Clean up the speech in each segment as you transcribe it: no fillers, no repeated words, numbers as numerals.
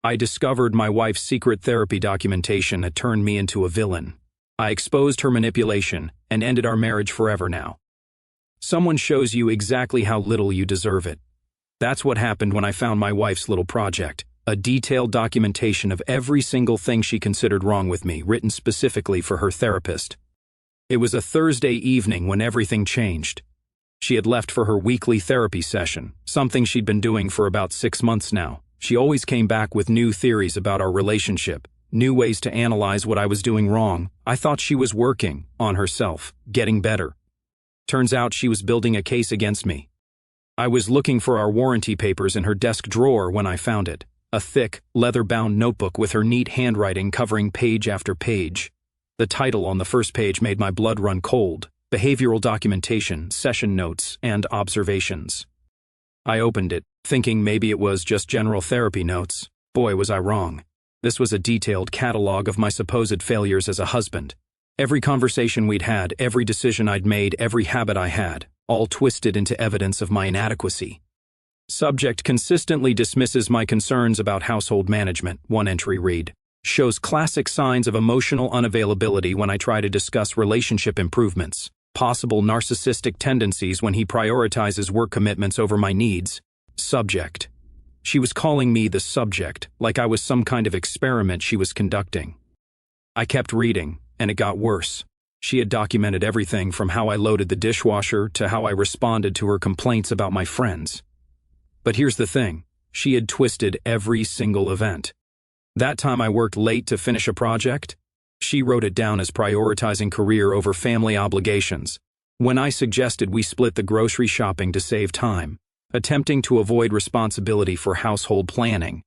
I discovered my wife's secret therapy documentation had turned me into a villain. I exposed her manipulation and ended our marriage forever now. Someone shows you exactly how little you deserve it. That's what happened when I found my wife's little project, a detailed documentation of every single thing she considered wrong with me, written specifically for her therapist. It was a Thursday evening when everything changed. She had left for her weekly therapy session, something she'd been doing for about 6 months now. She always came back with new theories about our relationship, new ways to analyze what I was doing wrong. I thought she was working on herself, getting better. Turns out she was building a case against me. I was looking for our warranty papers in her desk drawer when I found it, a thick, leather-bound notebook with her neat handwriting covering page after page. The title on the first page made my blood run cold: Behavioral Documentation, Session Notes, and Observations. I opened it, thinking maybe it was just general therapy notes. Boy, was I wrong. This was a detailed catalog of my supposed failures as a husband. Every conversation we'd had, every decision I'd made, every habit I had, all twisted into evidence of my inadequacy. Subject consistently dismisses my concerns about household management, one entry read. Shows classic signs of emotional unavailability when I try to discuss relationship improvements. Possible narcissistic tendencies when he prioritizes work commitments over my needs. Subject. She was calling me the subject, like I was some kind of experiment she was conducting. I kept reading, and it got worse. She had documented everything from how I loaded the dishwasher to how I responded to her complaints about my friends. But here's the thing, she had twisted every single event. That time I worked late to finish a project, she wrote it down as prioritizing career over family obligations. When I suggested we split the grocery shopping to save time, attempting to avoid responsibility for household planning.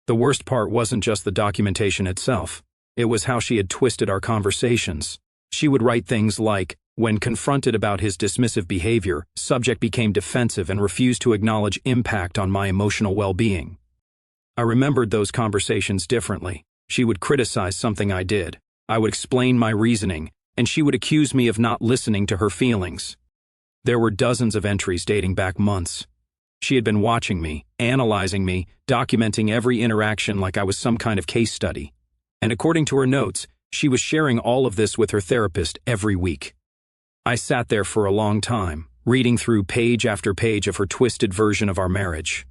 The worst part wasn't just the documentation itself, it was how she had twisted our conversations. She would write things like, when confronted about his dismissive behavior, subject became defensive and refused to acknowledge impact on my emotional well-being. I remembered those conversations differently. She would criticize something I did. I would explain my reasoning, and she would accuse me of not listening to her feelings. There were dozens of entries dating back months. She had been watching me, analyzing me, documenting every interaction like I was some kind of case study. And according to her notes, she was sharing all of this with her therapist every week. I sat there for a long time, reading through page after page of her twisted version of our marriage.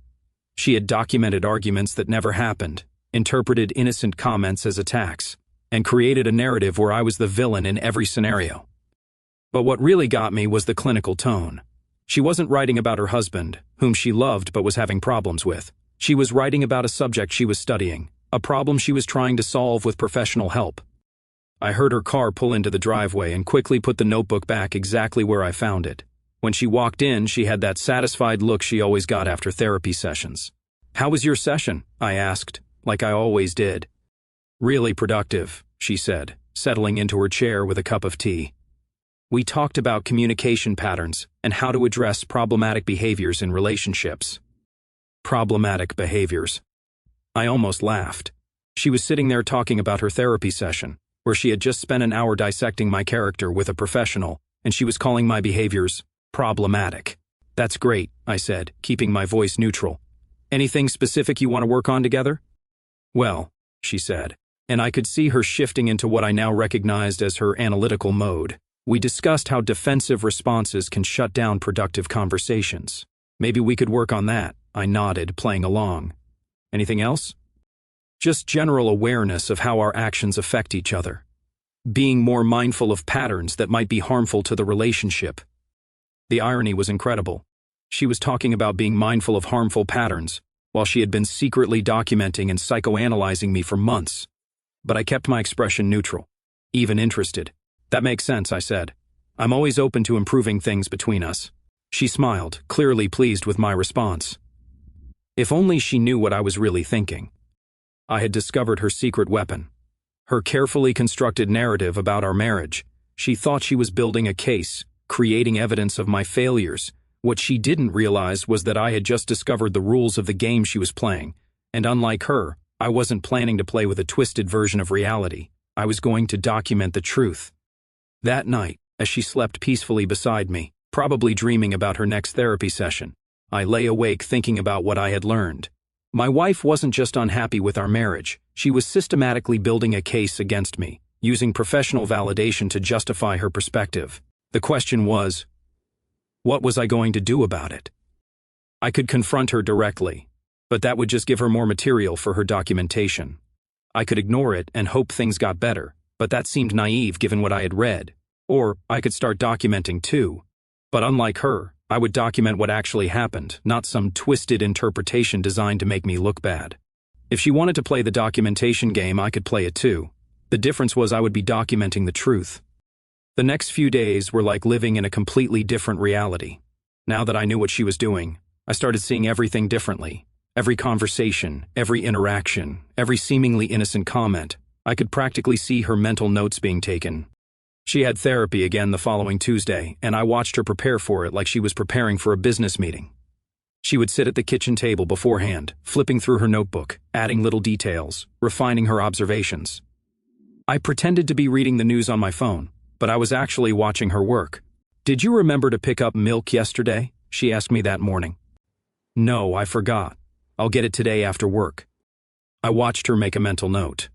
She had documented arguments that never happened, interpreted innocent comments as attacks, and created a narrative where I was the villain in every scenario. But what really got me was the clinical tone. She wasn't writing about her husband, whom she loved but was having problems with. She was writing about a subject she was studying, a problem she was trying to solve with professional help. I heard her car pull into the driveway and quickly put the notebook back exactly where I found it. When she walked in, she had that satisfied look she always got after therapy sessions. "How was your session?" I asked, like I always did. "Really productive," she said, settling into her chair with a cup of tea. "We talked about communication patterns and how to address problematic behaviors in relationships." Problematic behaviors. I almost laughed. She was sitting there talking about her therapy session, where she had just spent an hour dissecting my character with a professional, and she was calling my behaviors problematic. "That's great," I said, keeping my voice neutral. "Anything specific you want to work on together?" "Well," she said, and I could see her shifting into what I now recognized as her analytical mode. "We discussed how defensive responses can shut down productive conversations. Maybe we could work on that." I nodded, playing along. "Anything else?" "Just general awareness of how our actions affect each other. Being more mindful of patterns that might be harmful to the relationship." The irony was incredible. She was talking about being mindful of harmful patterns, while she had been secretly documenting and psychoanalyzing me for months. But I kept my expression neutral, even interested. "That makes sense," I said. "I'm always open to improving things between us." She smiled, clearly pleased with my response. If only she knew what I was really thinking. I had discovered her secret weapon. Her carefully constructed narrative about our marriage. She thought she was building a case, creating evidence of my failures. What she didn't realize was that I had just discovered the rules of the game she was playing, and unlike her, I wasn't planning to play with a twisted version of reality. I was going to document the truth. That night, as she slept peacefully beside me, probably dreaming about her next therapy session, I lay awake thinking about what I had learned. My wife wasn't just unhappy with our marriage, she was systematically building a case against me, using professional validation to justify her perspective. The question was, what was I going to do about it? I could confront her directly, but that would just give her more material for her documentation. I could ignore it and hope things got better, but that seemed naive given what I had read. Or I could start documenting too. But unlike her, I would document what actually happened, not some twisted interpretation designed to make me look bad. If she wanted to play the documentation game, I could play it too. The difference was I would be documenting the truth. The next few days were like living in a completely different reality. Now that I knew what she was doing, I started seeing everything differently. Every conversation, every interaction, every seemingly innocent comment. I could practically see her mental notes being taken. She had therapy again the following Tuesday, and I watched her prepare for it like she was preparing for a business meeting. She would sit at the kitchen table beforehand, flipping through her notebook, adding little details, refining her observations. I pretended to be reading the news on my phone, but I was actually watching her work. "Did you remember to pick up milk yesterday?" she asked me that morning. "No, I forgot. I'll get it today after work." I watched her make a mental note.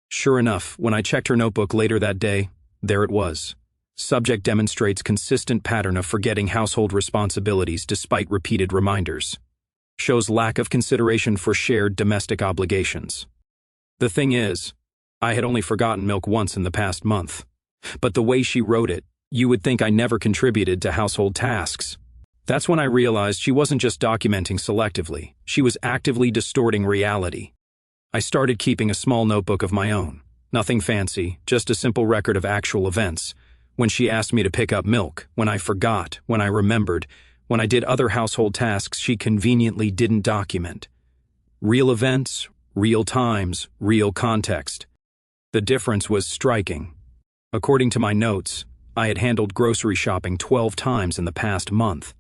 Sure enough, when I checked her notebook later that day, there it was. Subject demonstrates consistent pattern of forgetting household responsibilities despite repeated reminders. Shows lack of consideration for shared domestic obligations. The thing is, I had only forgotten milk once in the past month. But the way she wrote it, you would think I never contributed to household tasks. That's when I realized she wasn't just documenting selectively, she was actively distorting reality. I started keeping a small notebook of my own. Nothing fancy, just a simple record of actual events. When she asked me to pick up milk, when I forgot, when I remembered, when I did other household tasks she conveniently didn't document. Real events, real times, real context. The difference was striking. According to my notes, I had handled grocery shopping 12 times in the past month.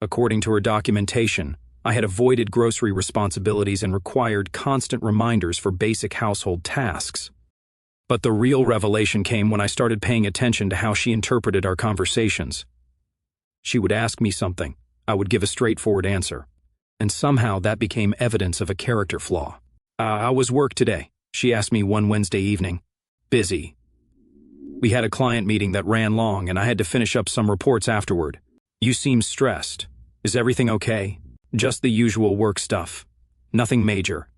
According to her documentation, I had avoided grocery responsibilities and required constant reminders for basic household tasks. But the real revelation came when I started paying attention to how she interpreted our conversations. She would ask me something, I would give a straightforward answer, and somehow that became evidence of a character flaw. "How was work today?" she asked me one Wednesday evening. "Busy. We had a client meeting that ran long and I had to finish up some reports afterward. You seem stressed. Is everything okay?" "Just the usual work stuff. Nothing major."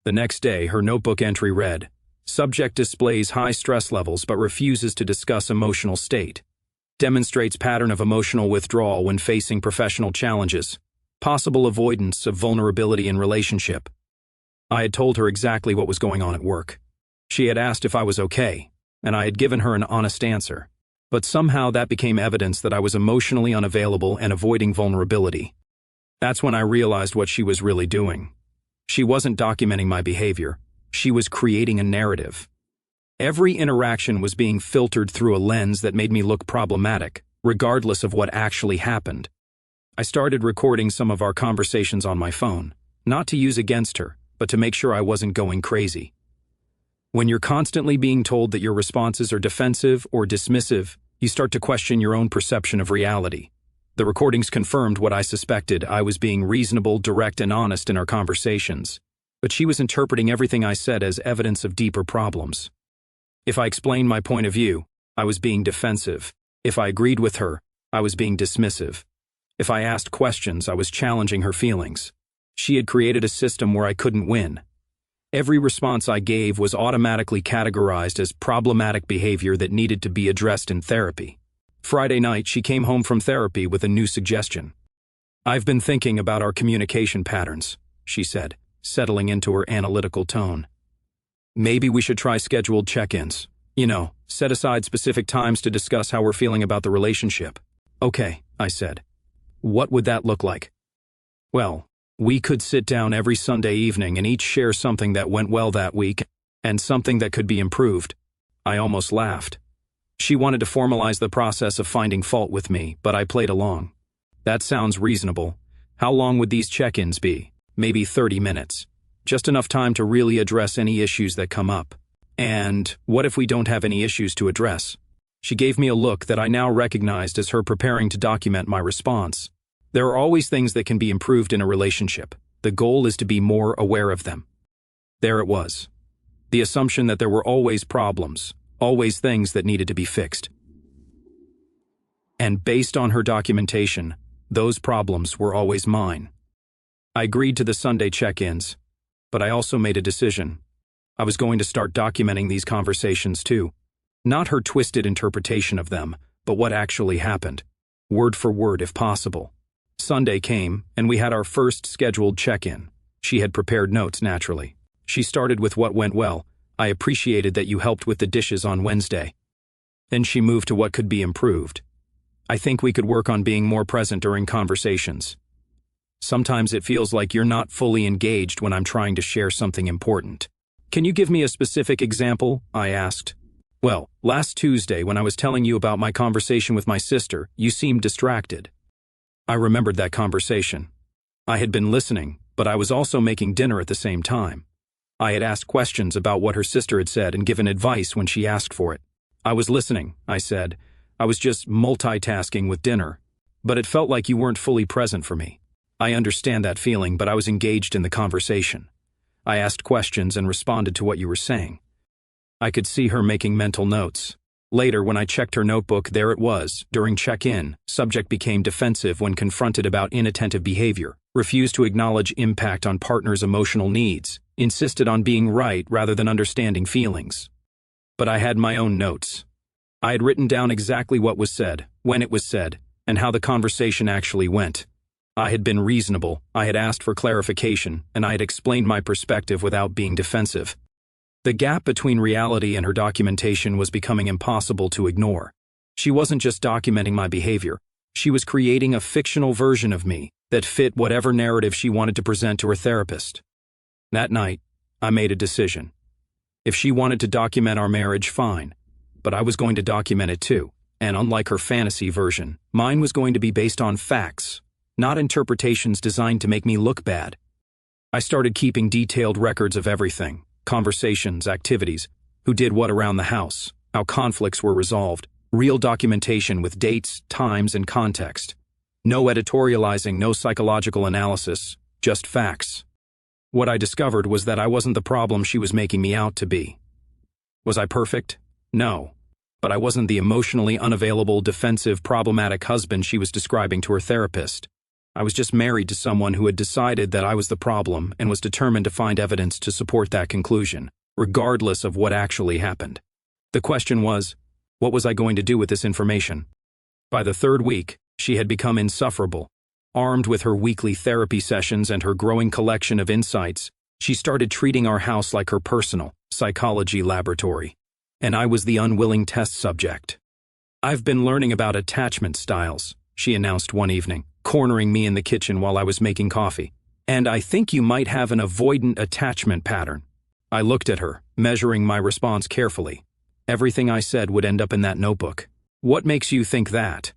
The next day, her notebook entry read, "Subject displays high stress levels but refuses to discuss emotional state. Demonstrates pattern of emotional withdrawal when facing professional challenges. Possible avoidance of vulnerability in relationship." I had told her exactly what was going on at work. She had asked if I was okay, and I had given her an honest answer. But somehow that became evidence that I was emotionally unavailable and avoiding vulnerability. That's when I realized what she was really doing. She wasn't documenting my behavior. She was creating a narrative. Every interaction was being filtered through a lens that made me look problematic, regardless of what actually happened. I started recording some of our conversations on my phone, not to use against her, but to make sure I wasn't going crazy. When you're constantly being told that your responses are defensive or dismissive, you start to question your own perception of reality. The recordings confirmed what I suspected. I was being reasonable, direct, and honest in our conversations. But she was interpreting everything I said as evidence of deeper problems. If I explained my point of view, I was being defensive. If I agreed with her, I was being dismissive. If I asked questions, I was challenging her feelings. She had created a system where I couldn't win. Every response I gave was automatically categorized as problematic behavior that needed to be addressed in therapy. Friday night, she came home from therapy with a new suggestion. "I've been thinking about our communication patterns," she said, settling into her analytical tone. "Maybe we should try scheduled check-ins. Set aside specific times to discuss how we're feeling about the relationship." "Okay," I said. "What would that look like?" "Well, we could sit down every Sunday evening and each share something that went well that week and something that could be improved." I almost laughed. She wanted to formalize the process of finding fault with me, but I played along. "That sounds reasonable. How long would these check-ins be?" "Maybe 30 minutes. Just enough time to really address any issues that come up." "And what if we don't have any issues to address?" She gave me a look that I now recognized as her preparing to document my response. There are always things that can be improved in a relationship. The goal is to be more aware of them. There it was. The assumption that there were always problems, always things that needed to be fixed. And based on her documentation, those problems were always mine. I agreed to the Sunday check-ins, but I also made a decision. I was going to start documenting these conversations too. Not her twisted interpretation of them, but what actually happened. Word for word if possible. Sunday came, and we had our first scheduled check-in. She had prepared notes, naturally. She started with what went well. I appreciated that you helped with the dishes on Wednesday. Then she moved to what could be improved. I think we could work on being more present during conversations. Sometimes it feels like you're not fully engaged when I'm trying to share something important. Can you give me a specific example? I asked. Well, last Tuesday when I was telling you about my conversation with my sister, you seemed distracted. I remembered that conversation. I had been listening, but I was also making dinner at the same time. I had asked questions about what her sister had said and given advice when she asked for it. I was listening, I said. I was just multitasking with dinner. But it felt like you weren't fully present for me. I understand that feeling, but I was engaged in the conversation. I asked questions and responded to what you were saying. I could see her making mental notes. Later, when I checked her notebook, there it was. During check-in, subject became defensive when confronted about inattentive behavior, refused to acknowledge impact on partner's emotional needs, insisted on being right rather than understanding feelings. But I had my own notes. I had written down exactly what was said, when it was said, and how the conversation actually went. I had been reasonable, I had asked for clarification, and I had explained my perspective without being defensive. The gap between reality and her documentation was becoming impossible to ignore. She wasn't just documenting my behavior, she was creating a fictional version of me that fit whatever narrative she wanted to present to her therapist. That night, I made a decision. If she wanted to document our marriage, fine. But I was going to document it too, and unlike her fantasy version, mine was going to be based on facts, not interpretations designed to make me look bad. I started keeping detailed records of everything, conversations, activities, who did what around the house, how conflicts were resolved, real documentation with dates, times, and context. No editorializing, no psychological analysis, just facts. What I discovered was that I wasn't the problem she was making me out to be. Was I perfect? No. But I wasn't the emotionally unavailable, defensive, problematic husband she was describing to her therapist. I was just married to someone who had decided that I was the problem and was determined to find evidence to support that conclusion, regardless of what actually happened. The question was, what was I going to do with this information? By the third week, she had become insufferable. Armed with her weekly therapy sessions and her growing collection of insights, she started treating our house like her personal psychology laboratory. And I was the unwilling test subject. I've been learning about attachment styles, she announced one evening, cornering me in the kitchen while I was making coffee. And I think you might have an avoidant attachment pattern. I looked at her, measuring my response carefully. Everything I said would end up in that notebook. What makes you think that?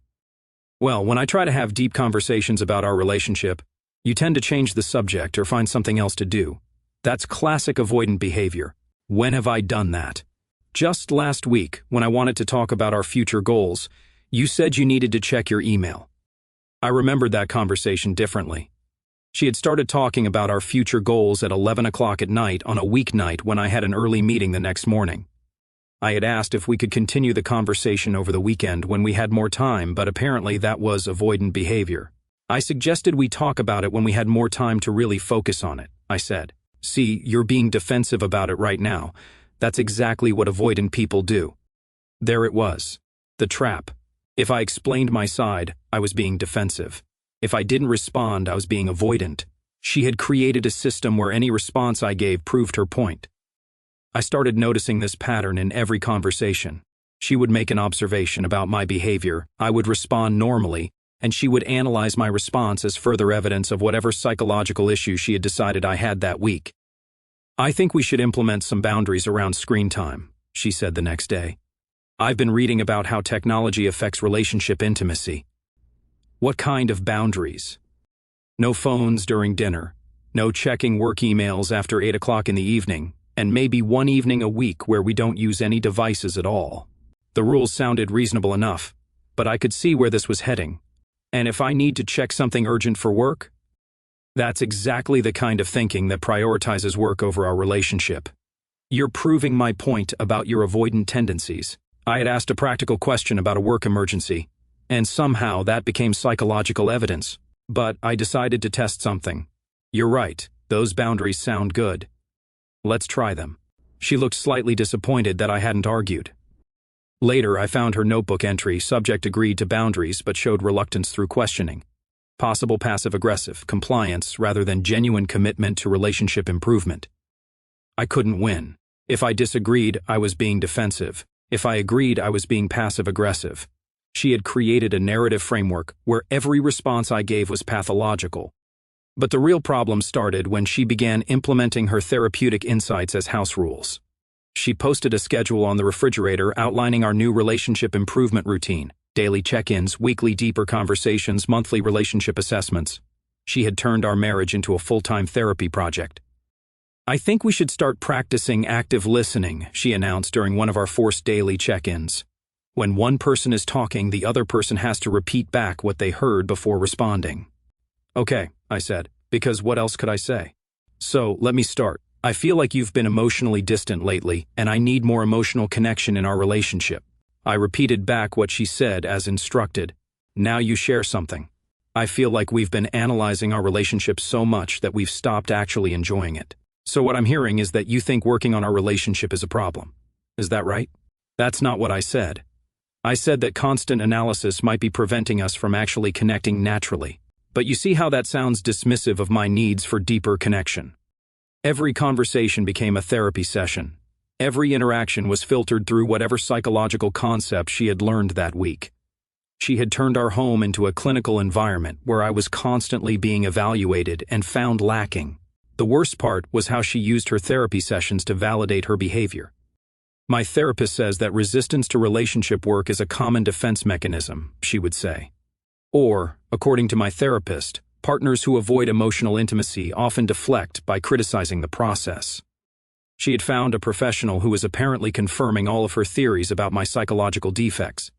Well, when I try to have deep conversations about our relationship, you tend to change the subject or find something else to do. That's classic avoidant behavior. When have I done that? Just last week, when I wanted to talk about our future goals, you said you needed to check your email. I remembered that conversation differently. She had started talking about our future goals at 11 o'clock at night on a weeknight when I had an early meeting the next morning. I had asked if we could continue the conversation over the weekend when we had more time, but apparently that was avoidant behavior. I suggested we talk about it when we had more time to really focus on it, I said. See, you're being defensive about it right now. That's exactly what avoidant people do. There it was. The trap. If I explained my side, I was being defensive. If I didn't respond, I was being avoidant. She had created a system where any response I gave proved her point. I started noticing this pattern in every conversation. She would make an observation about my behavior, I would respond normally, and she would analyze my response as further evidence of whatever psychological issue she had decided I had that week. I think we should implement some boundaries around screen time, she said the next day. I've been reading about how technology affects relationship intimacy. What kind of boundaries? No phones during dinner, no checking work emails after 8 o'clock in the evening, and maybe one evening a week where we don't use any devices at all. The rules sounded reasonable enough, but I could see where this was heading. And if I need to check something urgent for work? That's exactly the kind of thinking that prioritizes work over our relationship. You're proving my point about your avoidant tendencies. I had asked a practical question about a work emergency, and somehow that became psychological evidence. But I decided to test something. You're right, those boundaries sound good. Let's try them. She looked slightly disappointed that I hadn't argued. Later, I found her notebook entry, subject agreed to boundaries but showed reluctance through questioning. Possible passive-aggressive compliance rather than genuine commitment to relationship improvement. I couldn't win. If I disagreed, I was being defensive. If I agreed, I was being passive-aggressive. She had created a narrative framework where every response I gave was pathological. But the real problem started when she began implementing her therapeutic insights as house rules. She posted a schedule on the refrigerator outlining our new relationship improvement routine: daily check-ins, weekly deeper conversations, monthly relationship assessments. She had turned our marriage into a full-time therapy project. I think we should start practicing active listening, she announced during one of our forced daily check-ins. When one person is talking, the other person has to repeat back what they heard before responding. Okay, I said, because what else could I say? So, let me start. I feel like you've been emotionally distant lately, and I need more emotional connection in our relationship. I repeated back what she said as instructed. Now you share something. I feel like we've been analyzing our relationship so much that we've stopped actually enjoying it. So what I'm hearing is that you think working on our relationship is a problem. Is that right? That's not what I said. I said that constant analysis might be preventing us from actually connecting naturally. But you see how that sounds dismissive of my needs for deeper connection. Every conversation became a therapy session. Every interaction was filtered through whatever psychological concept she had learned that week. She had turned our home into a clinical environment where I was constantly being evaluated and found lacking. The worst part was how she used her therapy sessions to validate her behavior. My therapist says that resistance to relationship work is a common defense mechanism, she would say. Or, according to my therapist, partners who avoid emotional intimacy often deflect by criticizing the process. She had found a professional who was apparently confirming all of her theories about my psychological defects.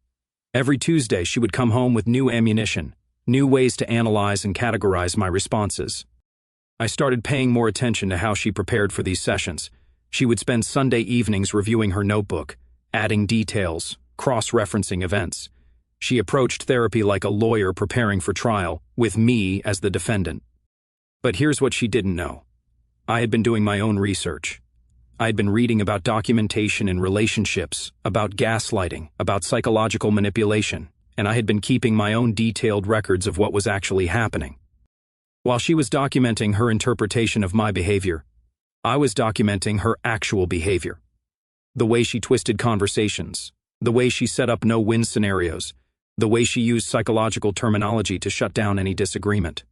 Every Tuesday, she would come home with new ammunition, new ways to analyze and categorize my responses. I started paying more attention to how she prepared for these sessions. She would spend Sunday evenings reviewing her notebook, adding details, cross-referencing events. She approached therapy like a lawyer preparing for trial, with me as the defendant. But here's what she didn't know. I had been doing my own research. I had been reading about documentation in relationships, about gaslighting, about psychological manipulation, and I had been keeping my own detailed records of what was actually happening. While she was documenting her interpretation of my behavior, I was documenting her actual behavior. The way she twisted conversations, the way she set up no-win scenarios, the way she used psychological terminology to shut down any disagreement.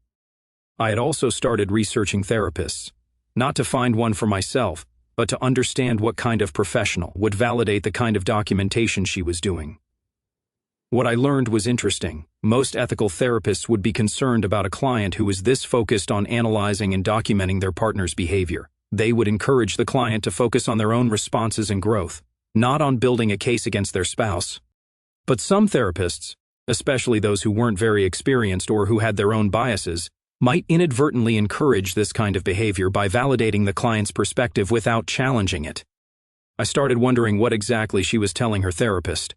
I had also started researching therapists, not to find one for myself, but to understand what kind of professional would validate the kind of documentation she was doing. What I learned was interesting. Most ethical therapists would be concerned about a client who was this focused on analyzing and documenting their partner's behavior. They would encourage the client to focus on their own responses and growth, not on building a case against their spouse. But some therapists, especially those who weren't very experienced or who had their own biases, might inadvertently encourage this kind of behavior by validating the client's perspective without challenging it. I started wondering what exactly she was telling her therapist.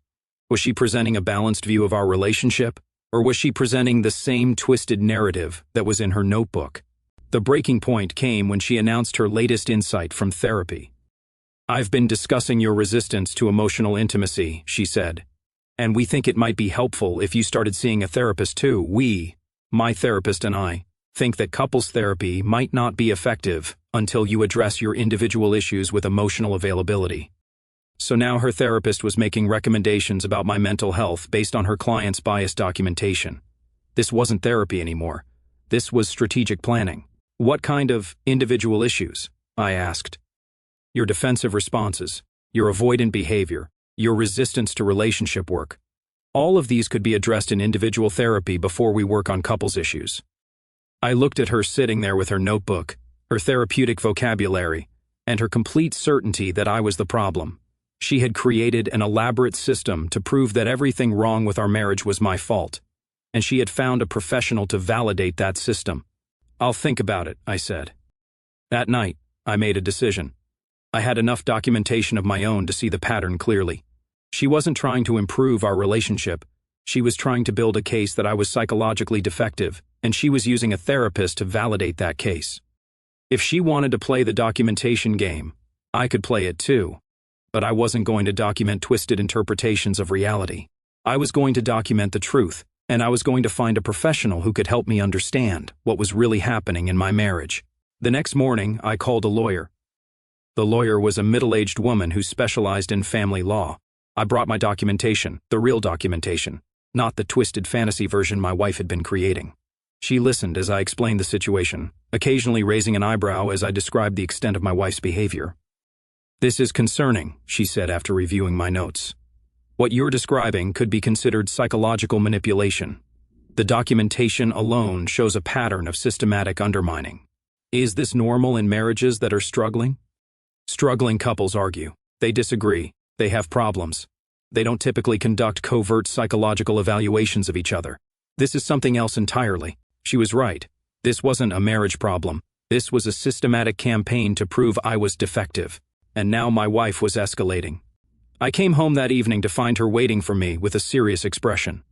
Was she presenting a balanced view of our relationship, or was she presenting the same twisted narrative that was in her notebook? The breaking point came when she announced her latest insight from therapy. "I've been discussing your resistance to emotional intimacy," she said, "and we think it might be helpful if you started seeing a therapist too. We, my therapist and I, think that couples therapy might not be effective until you address your individual issues with emotional availability." So now her therapist was making recommendations about my mental health based on her client's biased documentation. This wasn't therapy anymore. This was strategic planning. "What kind of individual issues?" I asked. "Your defensive responses, your avoidant behavior, your resistance to relationship work. All of these could be addressed in individual therapy before we work on couples issues." I looked at her sitting there with her notebook, her therapeutic vocabulary, and her complete certainty that I was the problem. She had created an elaborate system to prove that everything wrong with our marriage was my fault, and she had found a professional to validate that system. I'll think about it, I said. That night, I made a decision. I had enough documentation of my own to see the pattern clearly. She wasn't trying to improve our relationship. She was trying to build a case that I was psychologically defective, and she was using a therapist to validate that case. If she wanted to play the documentation game, I could play it too. But I wasn't going to document twisted interpretations of reality. I was going to document the truth, and I was going to find a professional who could help me understand what was really happening in my marriage. The next morning, I called a lawyer. The lawyer was a middle-aged woman who specialized in family law. I brought my documentation, the real documentation, not the twisted fantasy version my wife had been creating. She listened as I explained the situation, occasionally raising an eyebrow as I described the extent of my wife's behavior. "This is concerning," she said after reviewing my notes. "What you're describing could be considered psychological manipulation. The documentation alone shows a pattern of systematic undermining. Is this normal in marriages that are struggling?" Struggling couples argue. They disagree. They have problems. They don't typically conduct covert psychological evaluations of each other. This is something else entirely. She was right. This wasn't a marriage problem. This was a systematic campaign to prove I was defective. And now my wife was escalating. I came home that evening to find her waiting for me with a serious expression.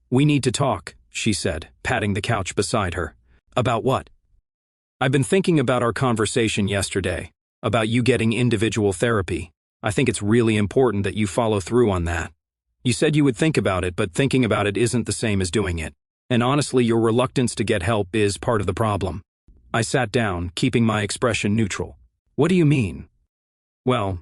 "We need to talk," she said, patting the couch beside her. "About what?" "I've been thinking about our conversation yesterday, about you getting individual therapy. I think it's really important that you follow through on that. You said you would think about it, but thinking about it isn't the same as doing it. And honestly, your reluctance to get help is part of the problem." I sat down, keeping my expression neutral. "What do you mean?" "Well,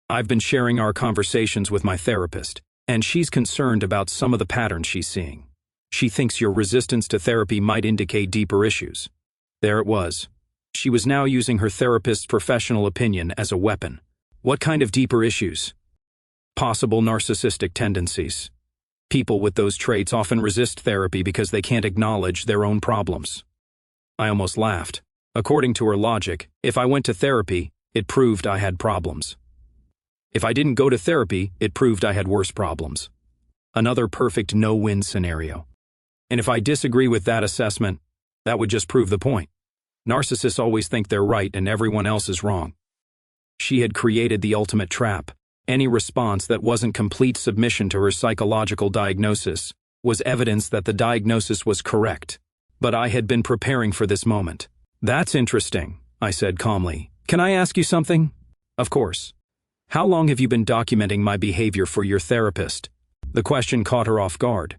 I've been sharing our conversations with my therapist, and she's concerned about some of the patterns she's seeing. She thinks your resistance to therapy might indicate deeper issues." There it was. She was now using her therapist's professional opinion as a weapon. What kind of deeper issues? Possible narcissistic tendencies. People with those traits often resist therapy because they can't acknowledge their own problems. I almost laughed. According to her logic, if I went to therapy, it proved I had problems. If I didn't go to therapy, it proved I had worse problems. Another perfect no-win scenario. And if I disagree with that assessment, that would just prove the point. Narcissists always think they're right and everyone else is wrong. She had created the ultimate trap. Any response that wasn't complete submission to her psychological diagnosis was evidence that the diagnosis was correct. But I had been preparing for this moment. "That's interesting," I said calmly. "Can I ask you something?" "Of course." "How long have you been documenting my behavior for your therapist?" The question caught her off guard.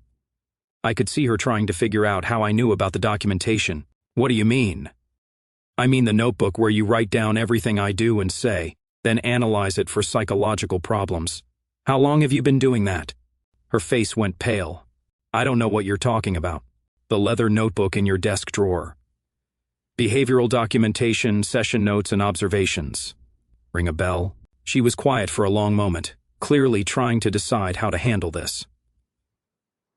I could see her trying to figure out how I knew about the documentation. "What do you mean?" "I mean the notebook where you write down everything I do and say, then analyze it for psychological problems. How long have you been doing that?" Her face went pale. "I don't know what you're talking about." "The leather notebook in your desk drawer. Behavioral documentation, session notes, and observations." Ring a bell? She was quiet for a long moment, clearly trying to decide how to handle this.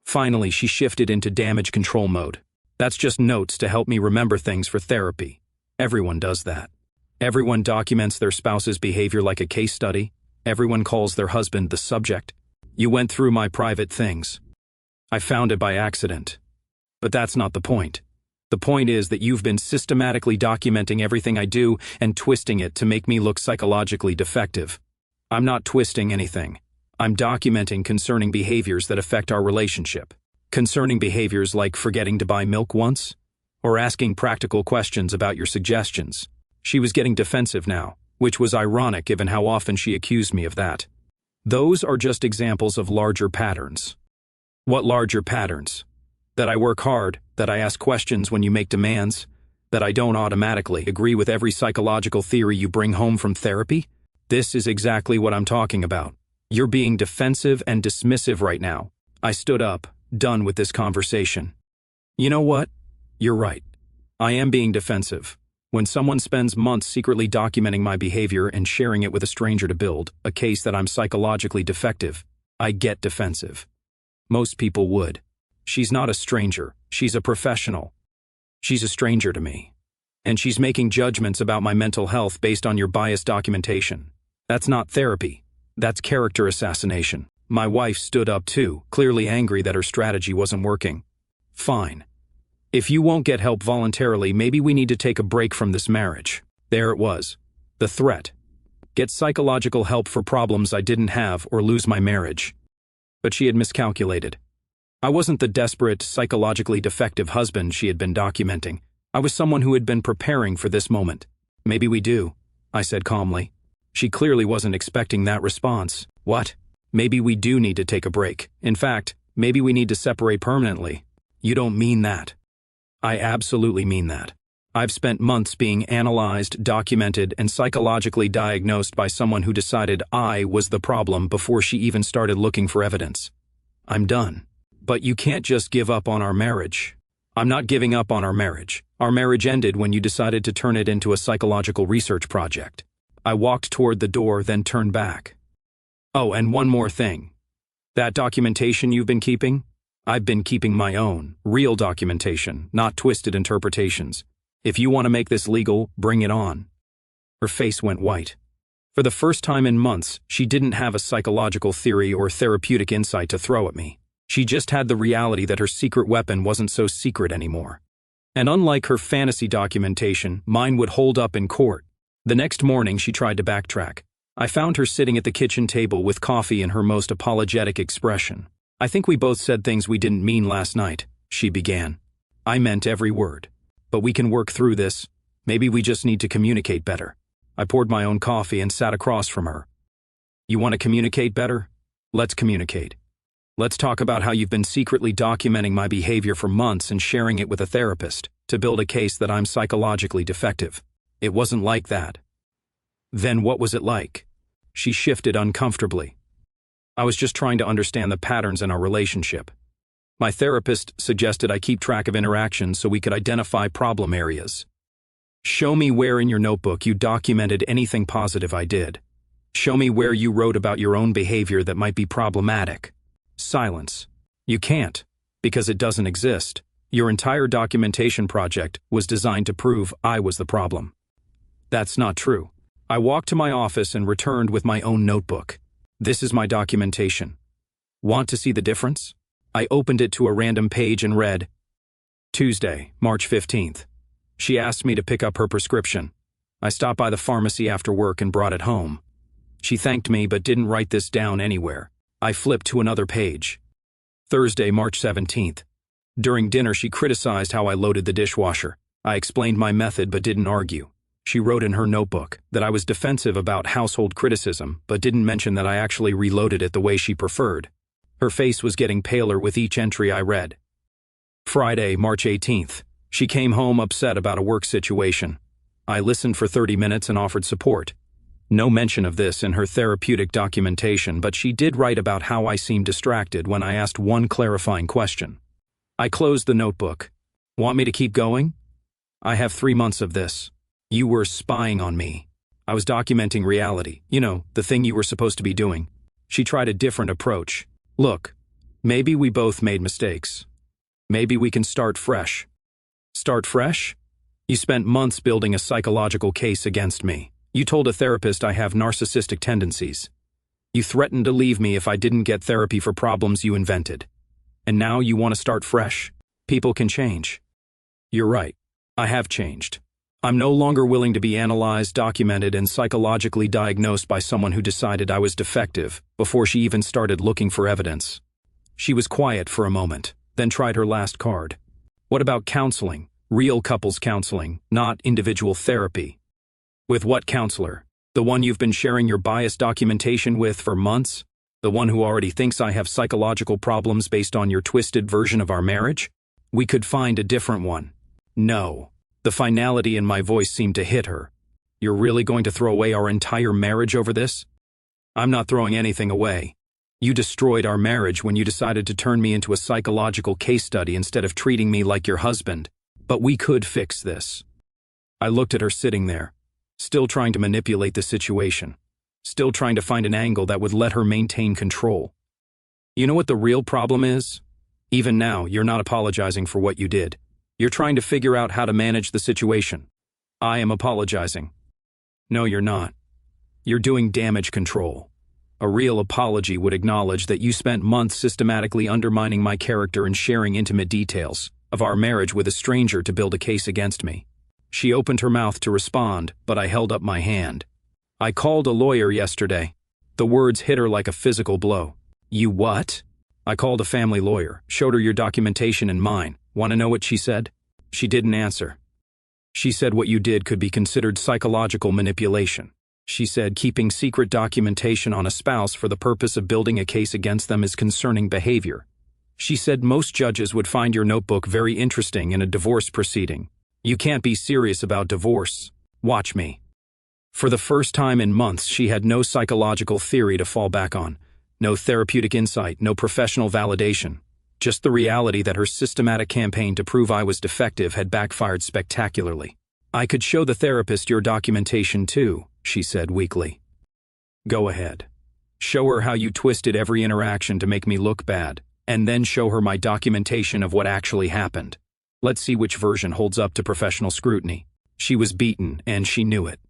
Finally, she shifted into damage control mode. "That's just notes to help me remember things for therapy. Everyone does that. Everyone documents their spouse's behavior like a case study. Everyone calls their husband the subject. You went through my private things. I found it by accident. But that's not the point. The point is that you've been systematically documenting everything I do and twisting it to make me look psychologically defective. I'm not twisting anything. I'm documenting concerning behaviors that affect our relationship. Concerning behaviors like forgetting to buy milk once, or asking practical questions about your suggestions." She was getting defensive now, which was ironic given how often she accused me of that. "Those are just examples of larger patterns." "What larger patterns?" "That I work hard, that I ask questions when you make demands, that I don't automatically agree with every psychological theory you bring home from therapy? This is exactly what I'm talking about. You're being defensive and dismissive right now." I stood up, done with this conversation. "You know what? You're right. I am being defensive. When someone spends months secretly documenting my behavior and sharing it with a stranger to build a case that I'm psychologically defective, I get defensive. Most people would. She's not a stranger. She's a professional. She's a stranger to me. And she's making judgments about my mental health based on your biased documentation. That's not therapy. That's character assassination." My wife stood up too, clearly angry that her strategy wasn't working. "Fine. If you won't get help voluntarily, maybe we need to take a break from this marriage. There it was. The threat. Get psychological help for problems I didn't have or lose my marriage. But she had miscalculated. I wasn't the desperate, psychologically defective husband she had been documenting. I was someone who had been preparing for this moment. Maybe we do, I said calmly. She clearly wasn't expecting that response. What? Maybe we do need to take a break. In fact, maybe we need to separate permanently. You don't mean that. I absolutely mean that. I've spent months being analyzed, documented, and psychologically diagnosed by someone who decided I was the problem before she even started looking for evidence. I'm done. But you can't just give up on our marriage. I'm not giving up on our marriage. Our marriage ended when you decided to turn it into a psychological research project. I walked toward the door, then turned back. Oh, and one more thing. That documentation you've been keeping? I've been keeping my own, real documentation, not twisted interpretations. If you want to make this legal, bring it on. Her face went white. For the first time in months, she didn't have a psychological theory or therapeutic insight to throw at me. She just had the reality that her secret weapon wasn't so secret anymore. And unlike her fantasy documentation, mine would hold up in court. The next morning, she tried to backtrack. I found her sitting at the kitchen table with coffee and her most apologetic expression. I think we both said things we didn't mean last night, she began. I meant every word. But we can work through this. Maybe we just need to communicate better. I poured my own coffee and sat across from her. You want to communicate better? Let's communicate. Let's talk about how you've been secretly documenting my behavior for months and sharing it with a therapist to build a case that I'm psychologically defective. It wasn't like that. Then what was it like? She shifted uncomfortably. I was just trying to understand the patterns in our relationship. My therapist suggested I keep track of interactions so we could identify problem areas. Show me where in your notebook you documented anything positive I did. Show me where you wrote about your own behavior that might be problematic. Silence. You can't, because it doesn't exist. Your entire documentation project was designed to prove I was the problem. That's not true. I walked to my office and returned with my own notebook. This is my documentation. Want to see the difference? I opened it to a random page and read, Tuesday, March 15th. She asked me to pick up her prescription. I stopped by the pharmacy after work and brought it home. She thanked me but didn't write this down anywhere. I flipped to another page. Thursday, March 17th. During dinner, she criticized how I loaded the dishwasher. I explained my method but didn't argue. She wrote in her notebook that I was defensive about household criticism but didn't mention that I actually reloaded it the way she preferred. Her face was getting paler with each entry I read. Friday, March 18th. She came home upset about a work situation. I listened for 30 minutes and offered support. No mention of this in her therapeutic documentation, but she did write about how I seemed distracted when I asked one clarifying question. I closed the notebook. Want me to keep going? I have 3 months of this. You were spying on me. I was documenting reality. You know, the thing you were supposed to be doing. She tried a different approach. Look, maybe we both made mistakes. Maybe we can start fresh. Start fresh? You spent months building a psychological case against me. You told a therapist I have narcissistic tendencies. You threatened to leave me if I didn't get therapy for problems you invented. And now you want to start fresh? People can change. You're right. I have changed. I'm no longer willing to be analyzed, documented, and psychologically diagnosed by someone who decided I was defective before she even started looking for evidence. She was quiet for a moment, then tried her last card. What about counseling? Real couples counseling, not individual therapy. With what counselor? The one you've been sharing your biased documentation with for months? The one who already thinks I have psychological problems based on your twisted version of our marriage? We could find a different one. No. The finality in my voice seemed to hit her. You're really going to throw away our entire marriage over this? I'm not throwing anything away. You destroyed our marriage when you decided to turn me into a psychological case study instead of treating me like your husband. But we could fix this. I looked at her sitting there, still trying to manipulate the situation, still trying to find an angle that would let her maintain control. You know what the real problem is? Even now, you're not apologizing for what you did. You're trying to figure out how to manage the situation. I am apologizing. No, you're not. You're doing damage control. A real apology would acknowledge that you spent months systematically undermining my character and sharing intimate details. of our marriage with a stranger to build a case against me. She opened her mouth to respond, but I held up my hand. I called a lawyer yesterday. The words hit her like a physical blow. You what? I called a family lawyer, showed her your documentation and mine. Want to know what she said? She didn't answer. She said what you did could be considered psychological manipulation. She said keeping secret documentation on a spouse for the purpose of building a case against them is concerning behavior. She said most judges would find your notebook very interesting in a divorce proceeding. You can't be serious about divorce. Watch me. For the first time in months, she had no psychological theory to fall back on. No therapeutic insight, no professional validation. Just the reality that her systematic campaign to prove I was defective had backfired spectacularly. I could show the therapist your documentation too, she said weakly. Go ahead. Show her how you twisted every interaction to make me look bad, and then show her my documentation of what actually happened. Let's see which version holds up to professional scrutiny. She was beaten, and she knew it.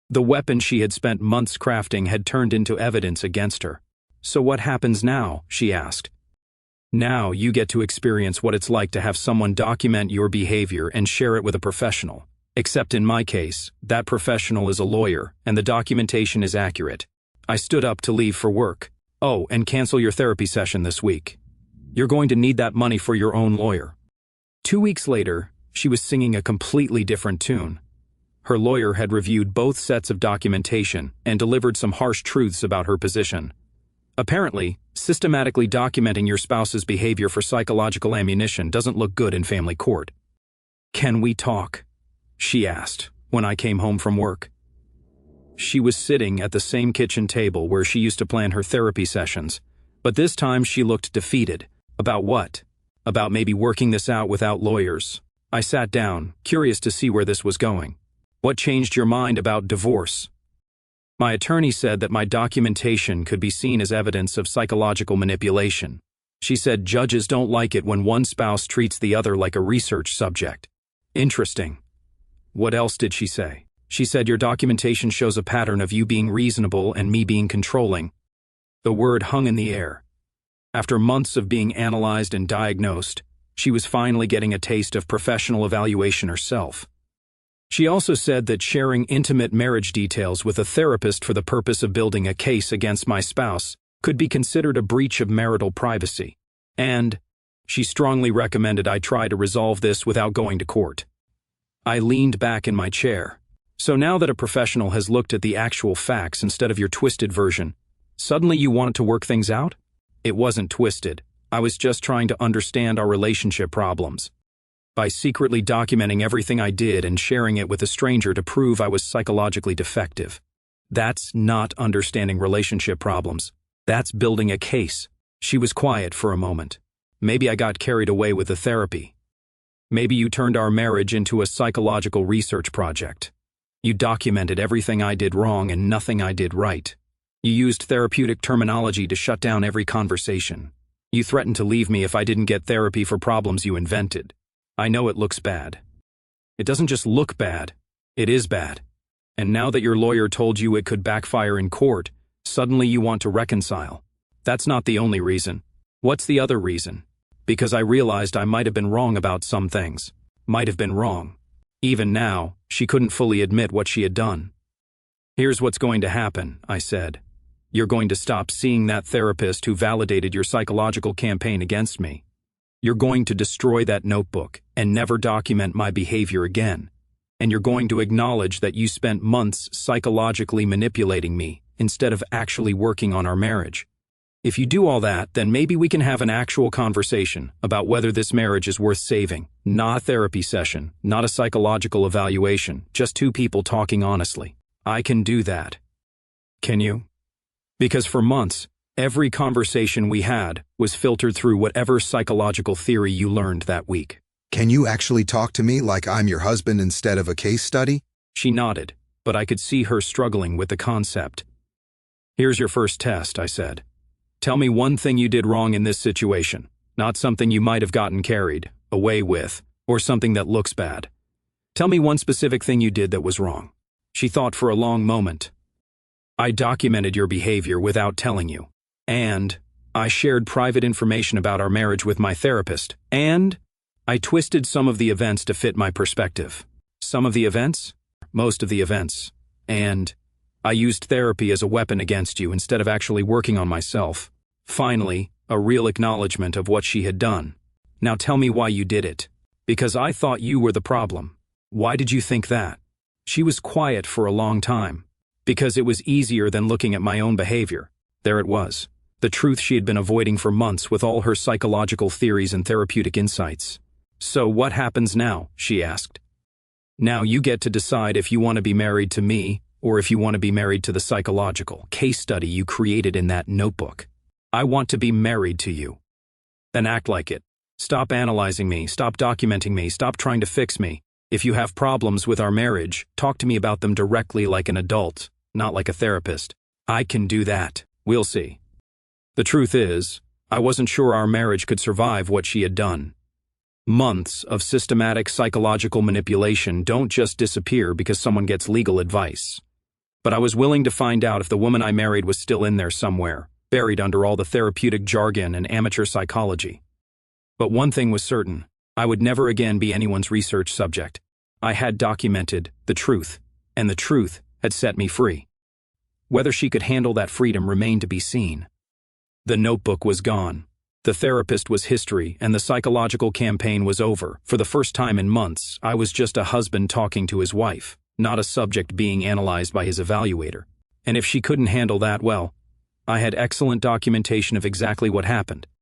The weapon she had spent months crafting had turned into evidence against her. So what happens now? She asked. Now you get to experience what it's like to have someone document your behavior and share it with a professional. Except in my case, that professional is a lawyer, and the documentation is accurate. I stood up to leave for work. Oh, and cancel your therapy session this week. You're going to need that money for your own lawyer. 2 weeks later, she was singing a completely different tune. Her lawyer had reviewed both sets of documentation and delivered some harsh truths about her position. Apparently, systematically documenting your spouse's behavior for psychological ammunition doesn't look good in family court. Can we talk? She asked when I came home from work. She was sitting at the same kitchen table where she used to plan her therapy sessions, but this time she looked defeated. About what? About maybe working this out without lawyers. I sat down, curious to see where this was going. What changed your mind about divorce? My attorney said that my documentation could be seen as evidence of psychological manipulation. She said judges don't like it when one spouse treats the other like a research subject. Interesting. What else did she say? She said your documentation shows a pattern of you being reasonable and me being controlling. The word hung in the air. After months of being analyzed and diagnosed, she was finally getting a taste of professional evaluation herself. She also said that sharing intimate marriage details with a therapist for the purpose of building a case against my spouse could be considered a breach of marital privacy. And she strongly recommended I try to resolve this without going to court. I leaned back in my chair. So now that a professional has looked at the actual facts instead of your twisted version, suddenly you wanted to work things out? It wasn't twisted. I was just trying to understand our relationship problems. By secretly documenting everything I did and sharing it with a stranger to prove I was psychologically defective. That's not understanding relationship problems. That's building a case. She was quiet for a moment. Maybe I got carried away with the therapy. Maybe you turned our marriage into a psychological research project. You documented everything I did wrong and nothing I did right. You used therapeutic terminology to shut down every conversation. You threatened to leave me if I didn't get therapy for problems you invented. I know it looks bad. It doesn't just look bad, it is bad. And now that your lawyer told you it could backfire in court, suddenly you want to reconcile. That's not the only reason. What's the other reason? Because I realized I might have been wrong about some things. Might have been wrong. Even now, she couldn't fully admit what she had done. Here's what's going to happen, I said. You're going to stop seeing that therapist who validated your psychological campaign against me. You're going to destroy that notebook and never document my behavior again. And you're going to acknowledge that you spent months psychologically manipulating me instead of actually working on our marriage. If you do all that, then maybe we can have an actual conversation about whether this marriage is worth saving. Not a therapy session, not a psychological evaluation, just two people talking honestly. I can do that. Can you? Because for months, every conversation we had was filtered through whatever psychological theory you learned that week. Can you actually talk to me like I'm your husband instead of a case study? She nodded, but I could see her struggling with the concept. Here's your first test, I said. Tell me one thing you did wrong in this situation, not something you might have gotten carried away with, or something that looks bad. Tell me one specific thing you did that was wrong. She thought for a long moment. I documented your behavior without telling you. And I shared private information about our marriage with my therapist. And I twisted some of the events to fit my perspective. Some of the events? Most of the events. And I used therapy as a weapon against you instead of actually working on myself. Finally, a real acknowledgement of what she had done. Now tell me why you did it. Because I thought you were the problem. Why did you think that? She was quiet for a long time. Because it was easier than looking at my own behavior. There it was. The truth she had been avoiding for months with all her psychological theories and therapeutic insights. So what happens now? She asked. Now you get to decide if you want to be married to me or if you want to be married to the psychological case study you created in that notebook. I want to be married to you. Then act like it. Stop analyzing me, stop documenting me, stop trying to fix me. If you have problems with our marriage, talk to me about them directly like an adult, not like a therapist. I can do that. We'll see. The truth is, I wasn't sure our marriage could survive what she had done. Months of systematic psychological manipulation don't just disappear because someone gets legal advice. But I was willing to find out if the woman I married was still in there somewhere, buried under all the therapeutic jargon and amateur psychology. But one thing was certain, I would never again be anyone's research subject. I had documented the truth, and the truth had set me free. Whether she could handle that freedom remained to be seen. The notebook was gone. The therapist was history, and the psychological campaign was over. For the first time in months, I was just a husband talking to his wife, not a subject being analyzed by his evaluator. And if she couldn't handle that, well, I had excellent documentation of exactly what happened.